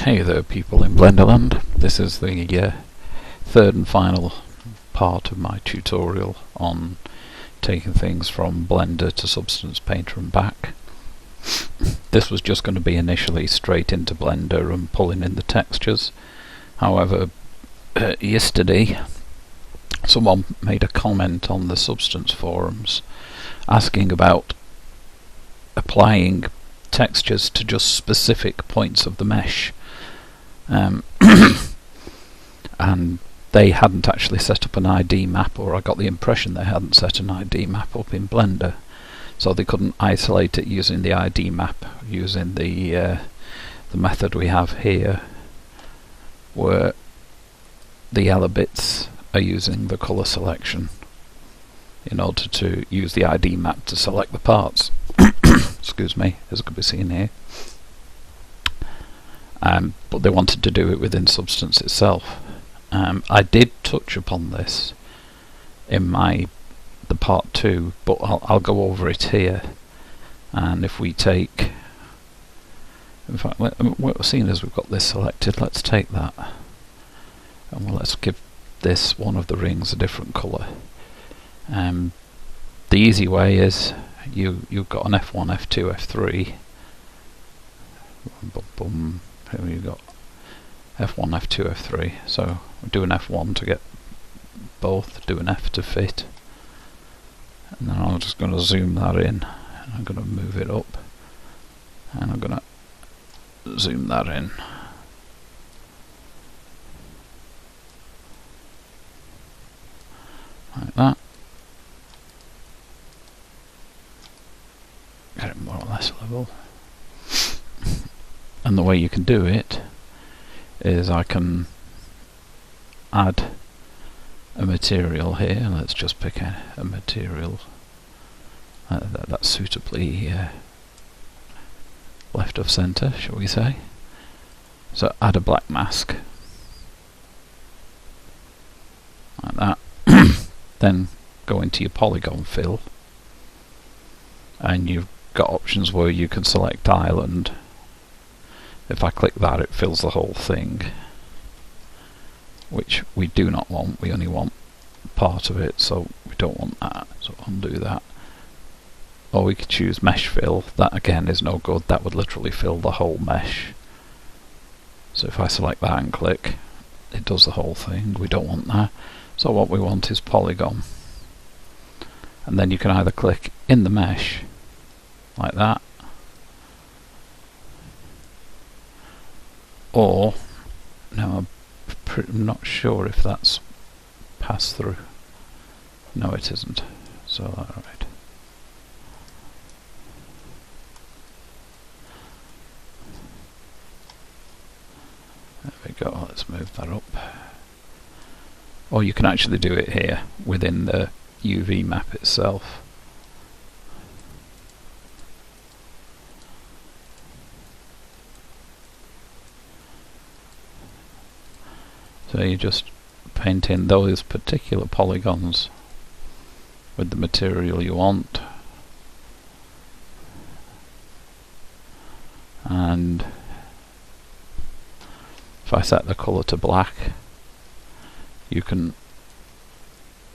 Hey there people in Blenderland. This is the third and final part of my tutorial on taking things from Blender to Substance Painter and back. This was just going to be initially straight into Blender and pulling in the textures. However, yesterday someone made a comment on the Substance forums asking about applying textures to just specific points of the mesh. And they hadn't actually set up an ID map, or I got the impression they hadn't set an ID map up in Blender, so they couldn't isolate it using the ID map, using the method we have here, where the yellow bits are using the colour selection in order to use the ID map to select the parts. Excuse me, as can be seen here. But they wanted to do it within Substance itself. I did touch upon this in the part 2, but I'll go over it here. And if we take, in fact, seeing as we've got this selected, let's take that and let's give this one of the rings a different colour. The easy way is you've got an F1, F2, F3. Boom, boom. Here we've got F1, F2, F3. So we do an F1 to get both, do an F to fit, and then I'm just going to zoom that in, and I'm going to move it up, and I'm going to zoom that in. Like that. Get it more or less level. And the way you can do it is I can add a material here. Let's just pick a material that's suitably left of center, shall we say. So add a black mask like that. Then go into your polygon fill, and you've got options where you can select island. If I click that, it fills the whole thing, which we do not want. We only want part of it, so we don't want that, so undo that. Or we could choose mesh fill. That again is no good. That would literally fill the whole mesh. So if I select that and click, it does the whole thing. We don't want that. So what we want is polygon. And then you can either click in the mesh like that, or no, I'm not sure if that's passed through. No, it isn't. So alright. There we go. Let's move that up. Or you can actually do it here within the UV map itself. So you just paint in those particular polygons with the material you want, and if I set the colour to black, you can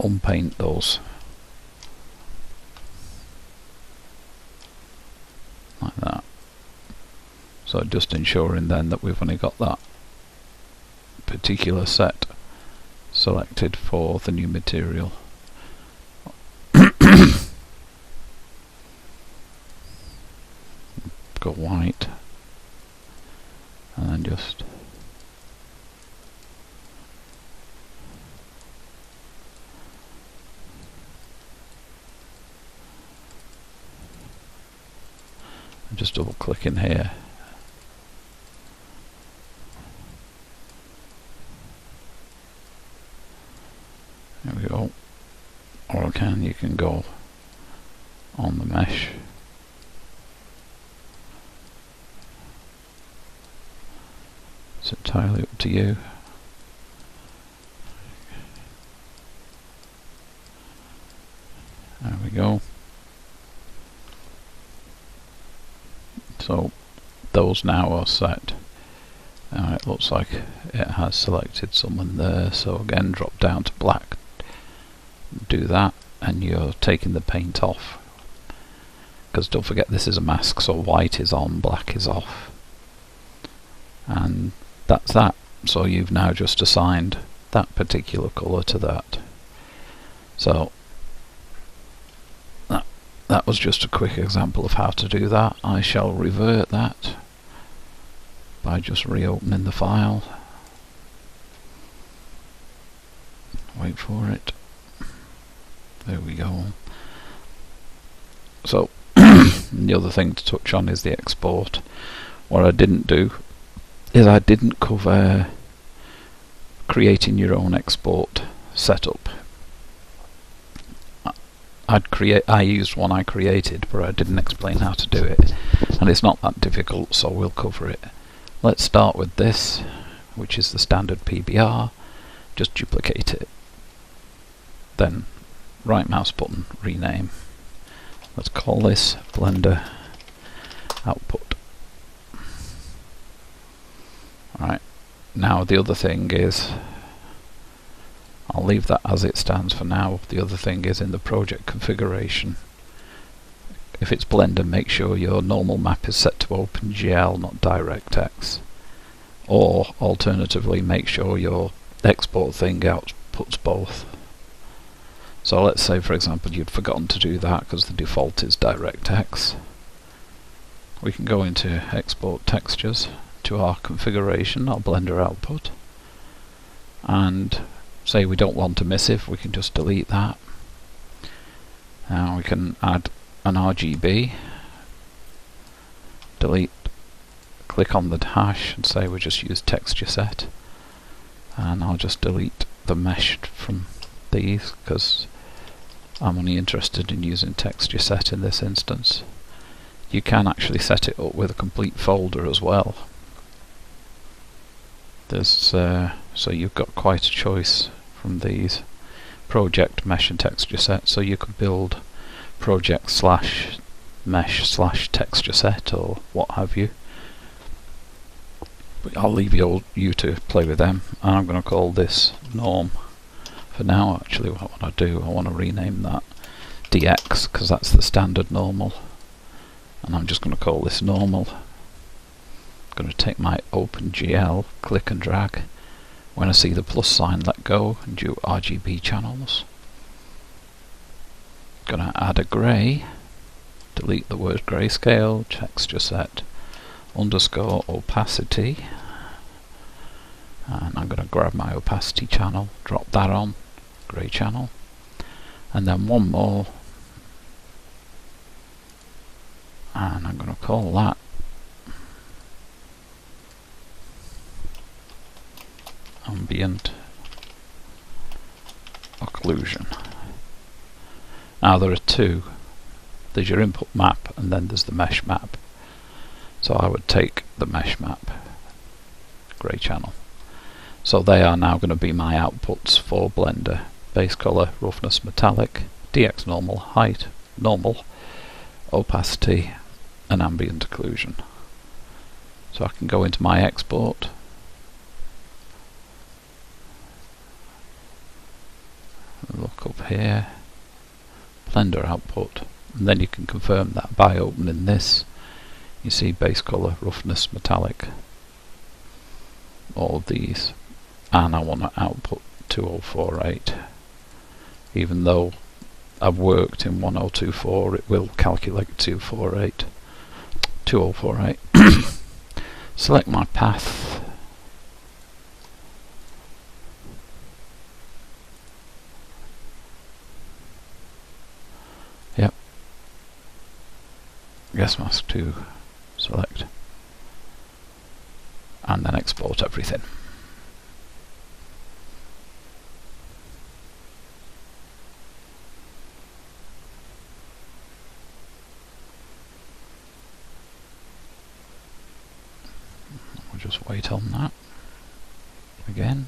unpaint those like that. So just ensuring then that we've only got that particular set selected for the new material. Go white, and then just double click in here. There we go. Or you can go on the mesh. It's entirely up to you. There we go. So those now are set. It looks like it has selected someone there, so again drop down to black, do that, and you're taking the paint off, because don't forget this is a mask, so white is on, black is off, and that's that. So you've now just assigned that particular colour to that. So that was just a quick example of how to do that. I shall revert that by just reopening the file. Wait for it. There we go. So the other thing to touch on is the export. What I didn't do is I didn't cover creating your own export setup. I used one I created, but I didn't explain how to do it, and it's not that difficult, so we'll cover it. Let's start with this, which is the standard PBR. Just duplicate it, then right mouse button, rename. Let's call this Blender output. Alright, now the other thing is, I'll leave that as it stands for now. The other thing is in the project configuration. If it's Blender, make sure your normal map is set to OpenGL, not DirectX. Or alternatively, make sure your export thing outputs both. So let's say, for example, you'd forgotten to do that because the default is DirectX. We can go into Export Textures to our configuration, our Blender output, and say we don't want a missive, we can just delete that. Now we can add an RGB, delete, click on the hash and say we just use texture set, and I'll just delete the mesh from these because I'm only interested in using texture set in this instance. You can actually set it up with a complete folder as well. There's so you've got quite a choice from these: project, mesh and texture set. So you could build project slash mesh slash texture set or what have you, but I'll leave you to play with them, and I'm going to call this norm for now. Actually, what I want to do, I want to rename that DX because that's the standard normal, and I'm just going to call this normal. I'm going to take my OpenGL, click and drag. When I see the plus sign, let go and do RGB channels. Going to add a grey, delete the word grayscale, texture set underscore opacity, and I'm going to grab my opacity channel, drop that on, grey channel, and then one more, and I'm going to call that ambient occlusion. Now there are two. There's your input map and then there's the mesh map. So I would take the mesh map, grey channel. So they are now going to be my outputs for Blender. Base color, roughness, metallic, DX normal, height, normal, opacity and ambient occlusion. So I can go into my export, look up here, Blender output, and then you can confirm that by opening this. You see base color, roughness, metallic, all of these, and I want to output 2048. Even though I've worked in 1024, it will calculate 2048. Select my path. Yep. Guess mask 2. Select. And then export everything. We'll just wait on that again.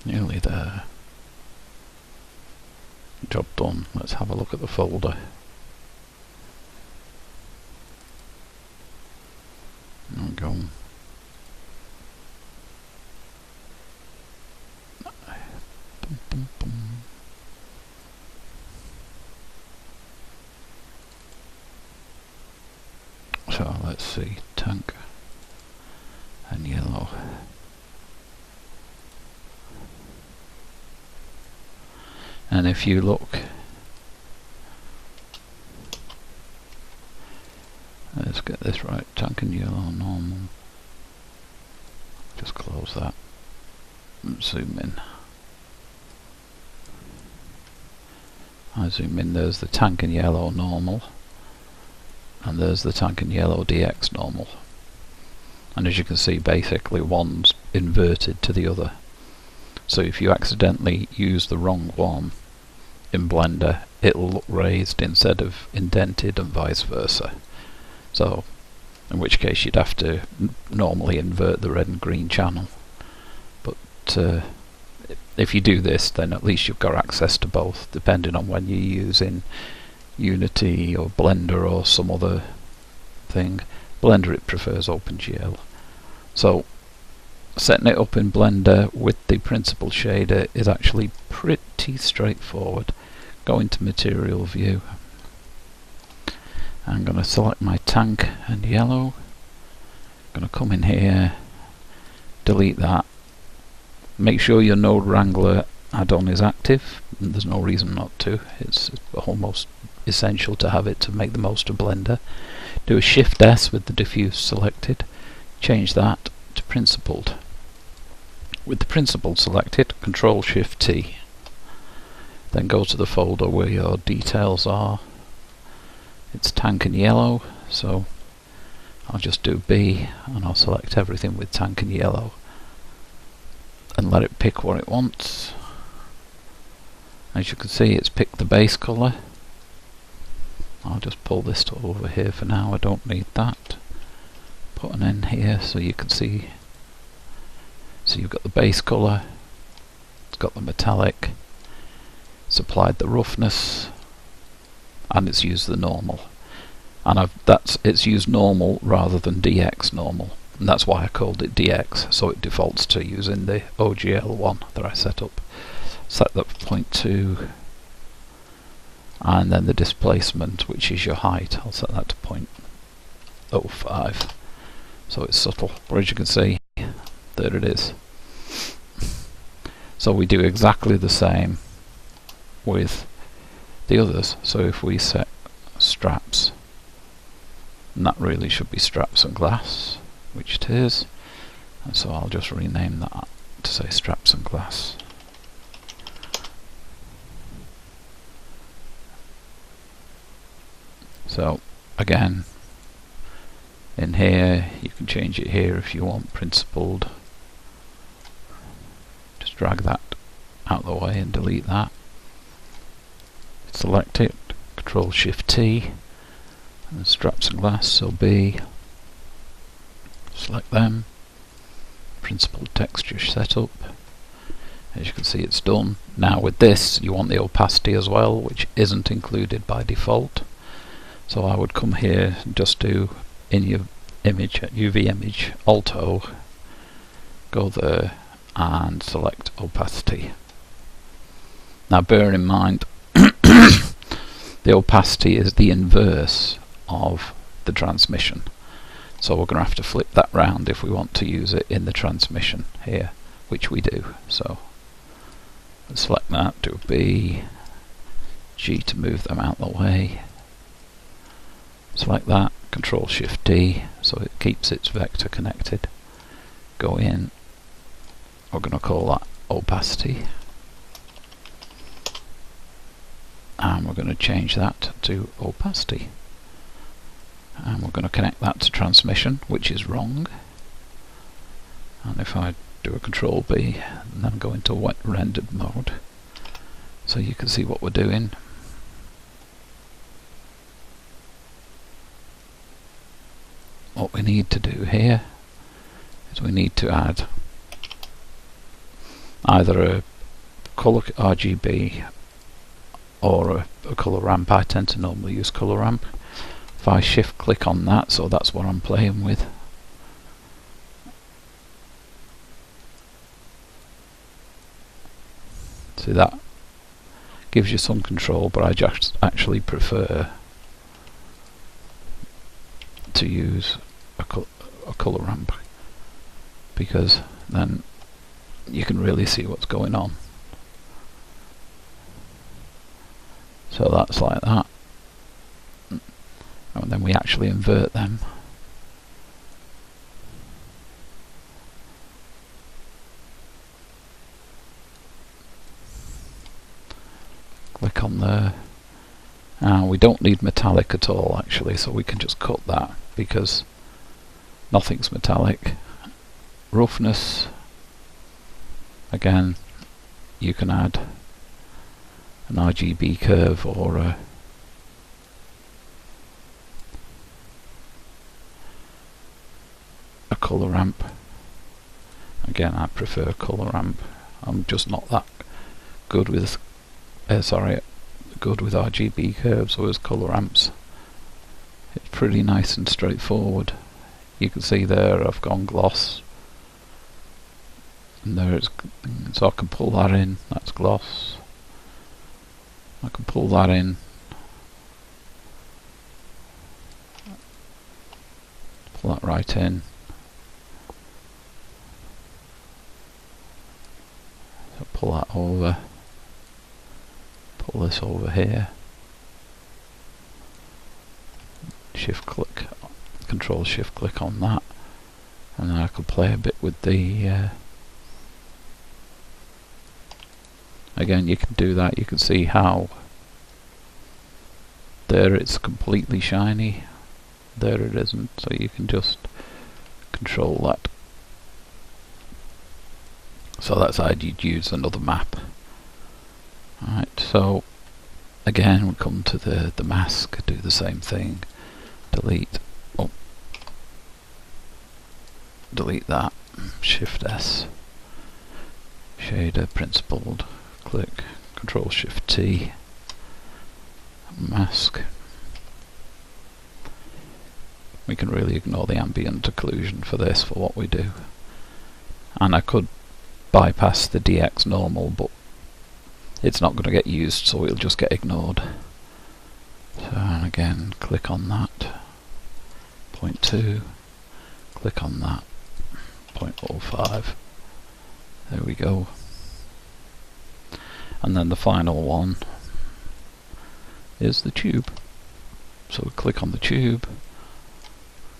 Nearly there. Job done. Let's have a look at the folder. There we go. Boom, boom, boom. So let's see, tank and yellow. And if you look, let's get this right, tank and yellow normal. Just close that and zoom in. I zoom in, there's the tank and yellow normal, and there's the tank and yellow DX normal. And as you can see, basically one's inverted to the other. So if you accidentally use the wrong one in Blender, it'll look raised instead of indented, and vice versa. So in which case you'd have to normally invert the red and green channel. But if you do this, then at least you've got access to both, depending on when you're using Unity or Blender or some other thing. Blender, it prefers OpenGL. So setting it up in Blender with the principled shader is actually pretty straightforward. Go into Material View. I'm going to select my tank and yellow. I'm going to come in here, delete that. Make sure your Node Wrangler add-on is active. There's no reason not to. It's almost essential to have it to make the most of Blender. Do a Shift S with the diffuse selected. Change that to principled. With the principled selected, Control Shift T. Then go to the folder where your details are. It's tank and yellow, so I'll just do B and I'll select everything with tank and yellow and let it pick what it wants. As you can see, it's picked the base colour. I'll just pull this to over here for now, I don't need that. Put an N here so you can see. So you've got the base colour, it's got the metallic, it's applied the roughness, and it's used the normal. And it's used normal rather than DX normal, and that's why I called it DX, so it defaults to using the OGL one that I set up. Set that for 0.2, and then the displacement, which is your height, I'll set that to 0.05. So it's subtle, but as you can see, there it is. So we do exactly the same with the others. So if we set straps, and that really should be straps and glass, which it is, and so I'll just rename that to say straps and glass. So again, in here you can change it here if you want principled. Just drag that out of the way and delete that. Select it, Control Shift T, and straps and glass, so B. Select them. Principled texture setup. As you can see, it's done. Now with this you want the opacity as well, which isn't included by default. So I would come here and just do in your image, UV image, Alt O, go there and select opacity. Now bear in mind the opacity is the inverse of the transmission, so we're going to have to flip that round if we want to use it in the transmission here, which we do. So let's select that, do a B, G to move them out of the way. Select that, Control Shift D, so it keeps its vector connected. Go in, we're going to call that opacity, and we're going to change that to opacity, and we're going to connect that to transmission, which is wrong. And if I do a Control B and then go into wet rendered mode, so you can see what we're doing. What we need to do here is we need to add either a color RGB or a color ramp. I tend to normally use color ramp. If I shift click on that, so that's what I'm playing with. See, that gives you some control, but I just actually prefer to use a color ramp, because then you can really see what's going on. So that's like that, and then we actually invert them. Click on there. We don't need metallic at all actually, so we can just cut that because nothing's metallic. Roughness, again, you can add an RGB curve or a color ramp. Again, I prefer color ramp. I'm just not that good with good with RGB curves, whereas color ramps, it's pretty nice and straightforward. You can see there I've gone gloss, and there it's, so I can pull that in, that's gloss. I can pull that in, pull that right in. So pull that over, pull this over here, shift click, control shift click on that, and then I could play a bit with the again, you can do that. You can see how there it's completely shiny, there it isn't, so you can just control that. So that's how you'd use another map. Alright, so again we come to the mask, do the same thing, delete, delete that, shift S, shader, principled, click, control shift T, mask. We can really ignore the ambient occlusion for this, for what we do. And I could bypass the DX normal, but it's not going to get used, so it'll just get ignored. So again, click on that, 0.2, click on that, 0.05, there we go. And then the final one is the tube. So click on the tube,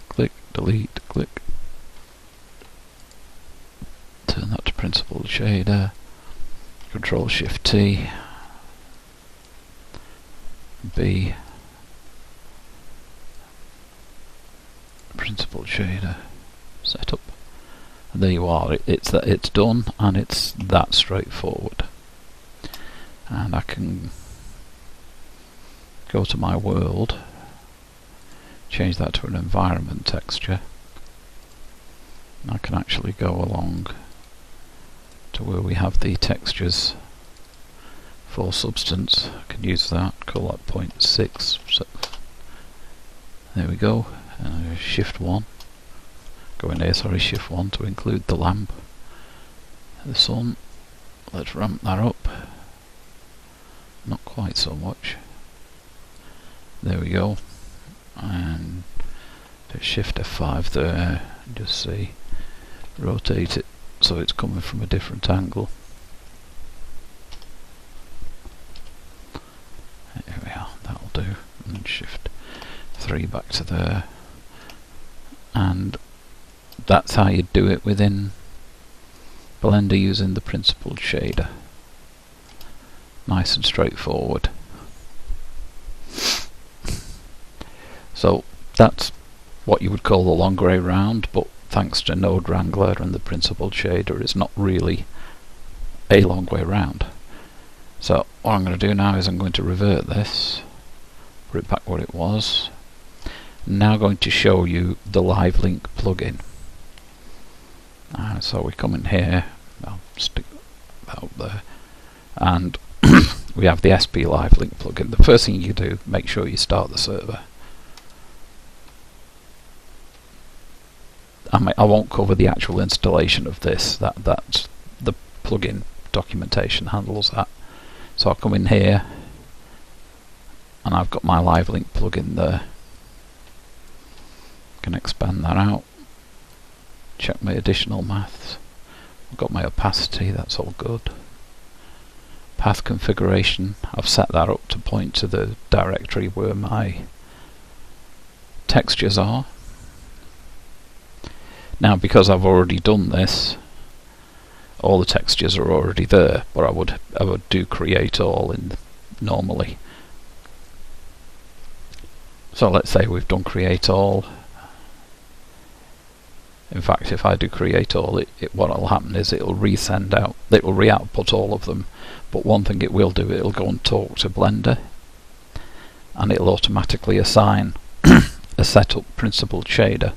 click, delete, click, turn that to principled shader, control shift T, B, principled shader, setup. And there you are, it's done, and it's that straightforward. And I can go to my world, change that to an environment texture. I can actually go along to where we have the textures for substance. I can use that, call that 0.6. So there we go. Shift 1. Go in here, sorry, Shift 1 to include the lamp. The sun. Let's ramp that up. Not quite so much. There we go. And Shift F5 there. Just see. Rotate it so it's coming from a different angle. There we are, that'll do. And Shift 3 back to there. And that's how you do it within Blender using the principled shader. Nice and straightforward. So that's what you would call the long grey round, but thanks to Node Wrangler and the principled shader, it's not really a long way round. So what I'm going to do now is I'm going to revert this, put it back where it was. Now going to show you the livelink plugin. So we come in here, I'll stick and we have the SP livelink plugin. The first thing you do, make sure you start the server. I won't cover the actual installation of this. That's the plugin documentation handles that. So I'll come in here, and I've got my livelink plugin there. Can expand that out. Check my additional maths. I've got my opacity. That's all good. Path configuration. I've set that up to point to the directory where my textures are. Now, because I've already done this, all the textures are already there, but I would do create all in normally. So let's say we've done create all. In fact, if I do create all, what will happen is it'll resend out, it will re-output all of them. But one thing it will do, it'll go and talk to Blender, and it'll automatically assign a setup principled shader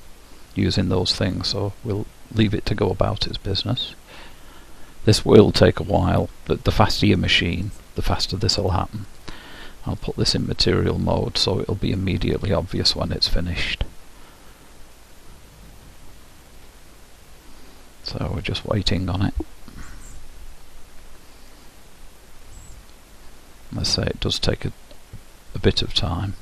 using those things. So we'll leave it to go about its business. This will take a while, but the faster your machine, the faster this will happen. I'll put this in material mode so it'll be immediately obvious when it's finished. So we're just waiting on it. Let's say it does take a bit of time.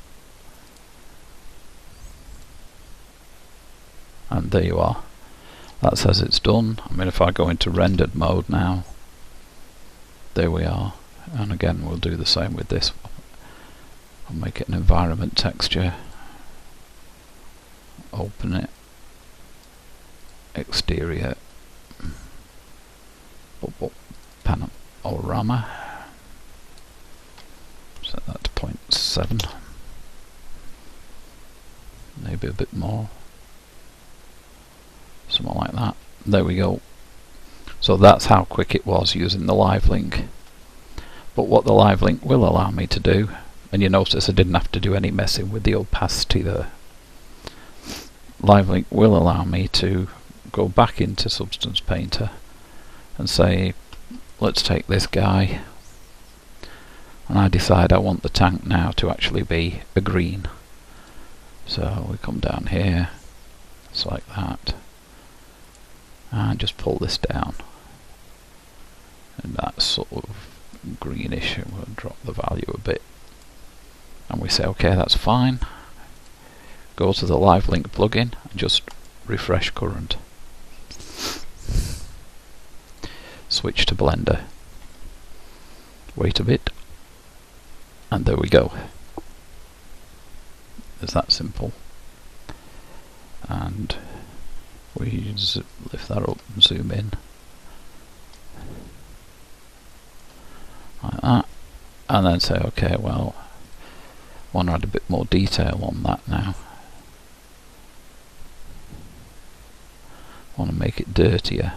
And there you are. That says it's done. I mean, if I go into rendered mode now, there we are. And again, we'll do the same with this. I'll make it an environment texture. Open it. Exterior. Panorama. Set that to 0.7. Maybe a bit more. Something like that. There we go. So that's how quick it was using the livelink. But what the livelink will allow me to do, and you notice I didn't have to do any messing with the opacity there. Livelink will allow me to go back into Substance Painter and say, let's take this guy, and I decide I want the tank now to actually be a green. So we come down here, select that, and just pull this down, and that's sort of greenish, and we'll drop the value a bit, and we say okay, that's fine. Go to the livelink plugin and just refresh current. Switch to Blender. Wait a bit, and there we go. It's that simple. And we lift that up and zoom in like that, and then say okay, well, I want to add a bit more detail on that now. I want to make it dirtier.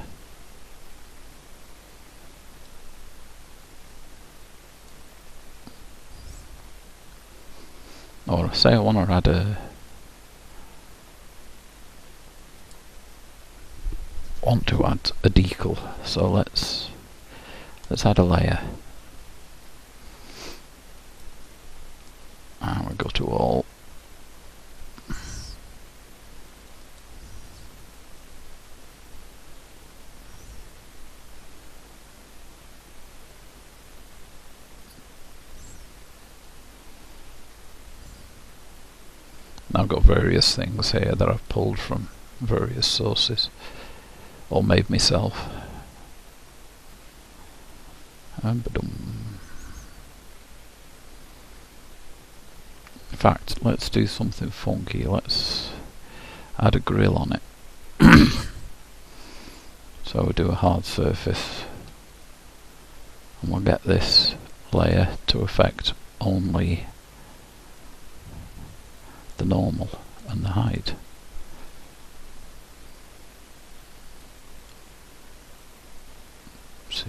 Or say I want to add a decal, so let's add a layer, and we'll go to all. I've got various things here that I've pulled from various sources or made myself. In fact, let's do something funky. Let's add a grill on it. So we'll do a hard surface, and we'll get this layer to affect only the normal and the height. So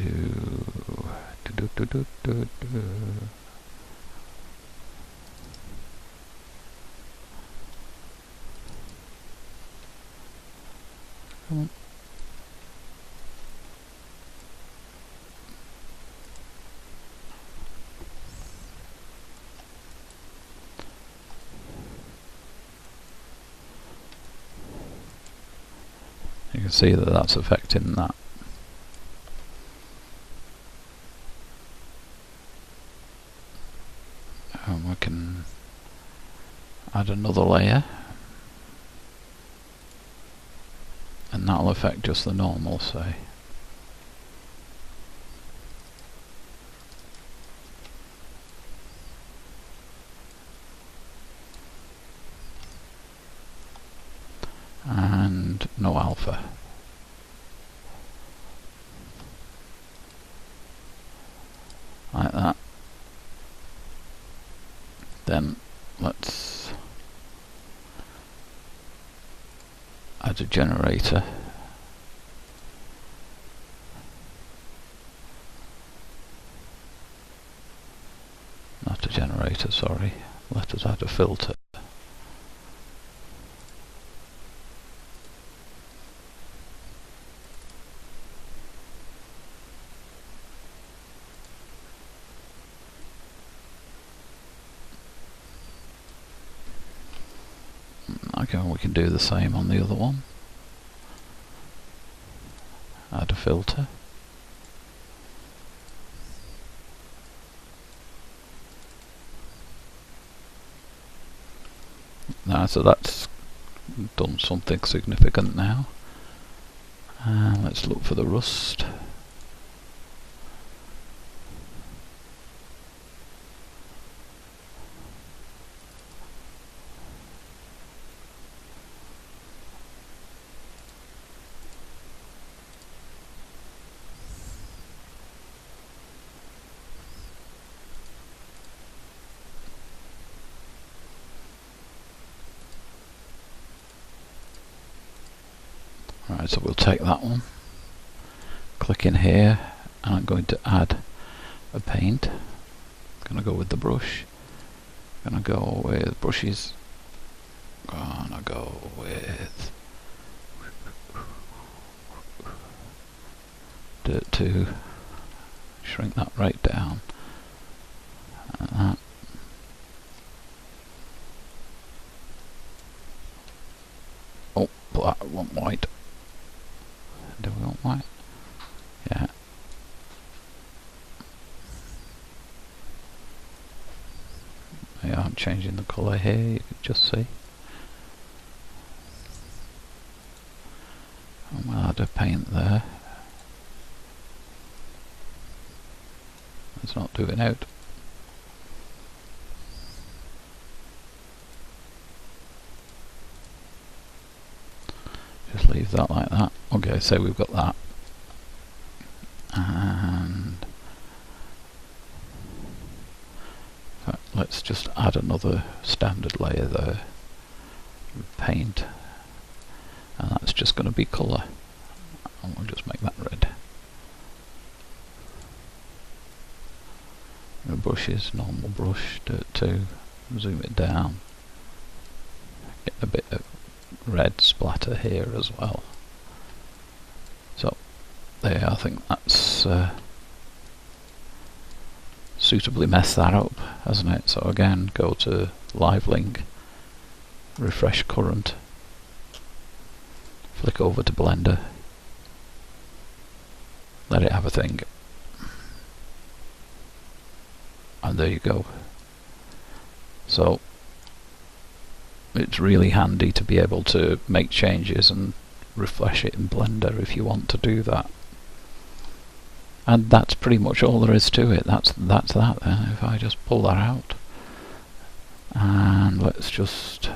come on. You can see that that's affecting that. And we can add another layer, and that'll affect just the normal, say. And no alpha. Like that. Then let's add a generator. Not a generator, sorry. Let us add a filter. Okay, we can do the same on the other one. Add a filter. Now, so that's done something significant now. Let's look for the rust. Right, so we'll take that one, click in here, and I'm going to add a paint. I'm going to go with the brush. I'm going to go with brushes. Gonna go with Dirt 2. Shrink that right down. Like that. Oh, black, I want white. Do we want white? Yeah. Yeah, I'm changing the colour here, you can just see. And we'll add a paint there. It's not doing out. Just leave that like that. Okay, so we've got that. And let's just add another standard layer there. Paint. And that's just going to be colour. And we'll just make that red. The brushes, normal brush, Dirt 2, zoom it down. Get a bit of red splatter here as well. So there, I think that's suitably messed that up, hasn't it? So again, go to livelink, refresh current, flick over to Blender, let it have a think, and there you go. So it's really handy to be able to make changes and refresh it in Blender if you want to do that. And that's pretty much all there is to it. That's that then. If I just pull that out, and let's just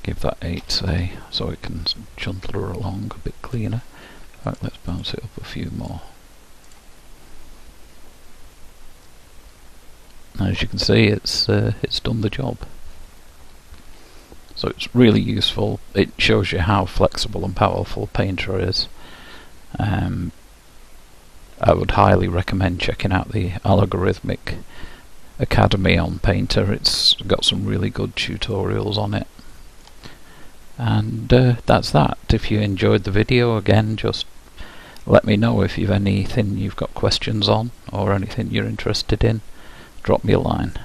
give that 8, say, so it can juntle her along a bit cleaner. Right, let's bounce it up a few more. As you can see, it's done the job. So it's really useful. It shows you how flexible and powerful Painter is. I would highly recommend checking out the Algorithmic Academy on Painter. It's got some really good tutorials on it. And that's that. If you enjoyed the video, again, just let me know if you've anything you've got questions on or anything you're interested in. Drop me a line.